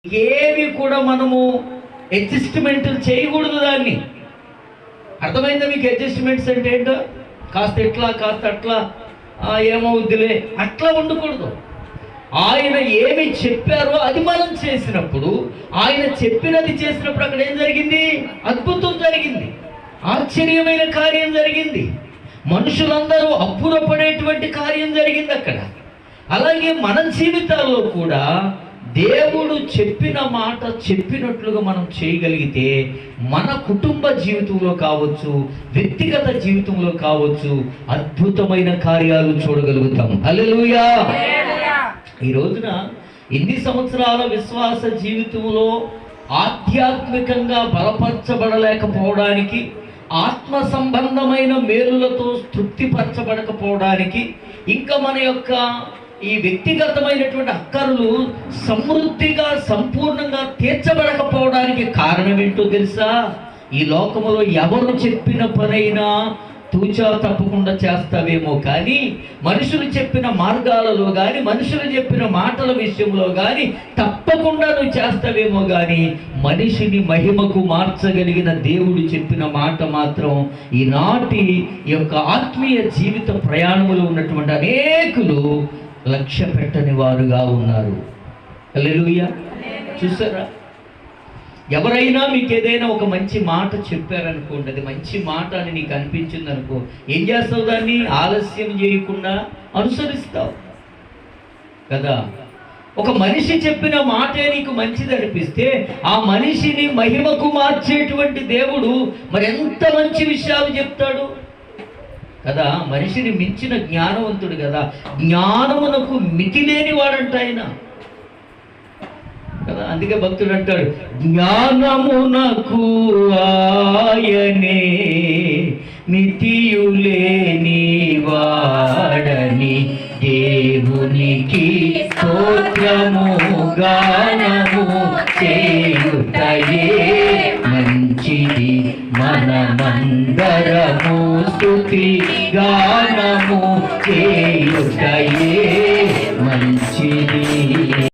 ఏవి కూడా మనము అడ్జస్ట్మెంట్ చేయకూడదు. దాన్ని అర్థమైందా మీకు? అడ్జస్ట్మెంట్స్ అంటే ఏంటో, కాస్త ఎట్లా కాస్త అట్లా ఏమవుద్దిలే అట్లా ఉండకూడదు. ఆయన ఏమి చెప్పారో అది మనం చేసినప్పుడు, ఆయన చెప్పినది చేసినప్పుడు అక్కడ ఏం జరిగింది? అద్భుతం జరిగింది, ఆశ్చర్యమైన కార్యం జరిగింది, మనుషులందరూ అబ్బురపడేటువంటి కార్యం జరిగింది అక్కడ. అలాగే మన జీవితాల్లో కూడా దేవుడు చెప్పిన మాట చెప్పినట్లుగా మనం చేయగలిగితే మన కుటుంబ జీవితంలో కావచ్చు, వ్యక్తిగత జీవితంలో కావచ్చు, అద్భుతమైన కార్యాలు చూడగలుగుతాం. హల్లెలూయా. ఈ రోజున ఎన్ని సంవత్సరాల విశ్వాస జీవితంలో ఆధ్యాత్మికంగా బలపరచబడలేకపోవడానికి, ఆత్మ సంబంధమైన మేలులతో తృప్తిపరచబడకపోవడానికి, ఇంకా మన యొక్క ఈ వ్యక్తిగతమైనటువంటి అక్కర్లు సమృద్ధిగా సంపూర్ణంగా తీర్చబడకపోవడానికి కారణం ఏంటో తెలుసా? ఈ లోకములో ఎవరు చెప్పిన పనైనా తూచా తప్పకుండా చేస్తావేమో, కానీ మనుషులు చెప్పిన మార్గాలలో కానీ, మనుషులు చెప్పిన మాటల విషయంలో కానీ తప్పకుండా నువ్వు చేస్తావేమో, కానీ మనిషిని మహిమకు మార్చగలిగిన దేవుడు చెప్పిన మాట మాత్రం ఈనాటి యొక్క ఆత్మీయ జీవిత ప్రయాణంలో ఉన్నటువంటి అనేకులు లక్ష్య పెట్టని వారుగా ఉన్నారు. హల్లెలూయా. చూసారా? ఎవరైనా మీకు ఏదైనా ఒక మంచి మాట చెప్పారనుకోండి, అది మంచి మాట అని నీకు అనిపించింది అనుకో, ఏం చేస్తావు? దాన్ని ఆలస్యం చేయకుండా అనుసరిస్తావు కదా. ఒక మనిషి చెప్పిన మాటే నీకు మంచిది అనిపిస్తే ఆ మనిషిని మహిమకు మార్చేటువంటి దేవుడు మరి ఎంత మంచి విషయాలు చెప్తాడు కదా. మనిషిని మించిన జ్ఞానవంతుడు కదా, జ్ఞానమునకు మితి లేని వాడంట ఆయన కదా. అందుకే భక్తుడు అంటాడు, జ్ఞానమునకు ఆయనే మితియులేని వాడని, దేవునికి స్తోత్రము గానము చేయుటయే మంచిది, మనమందరము స్తుతి గానము చేయుటయే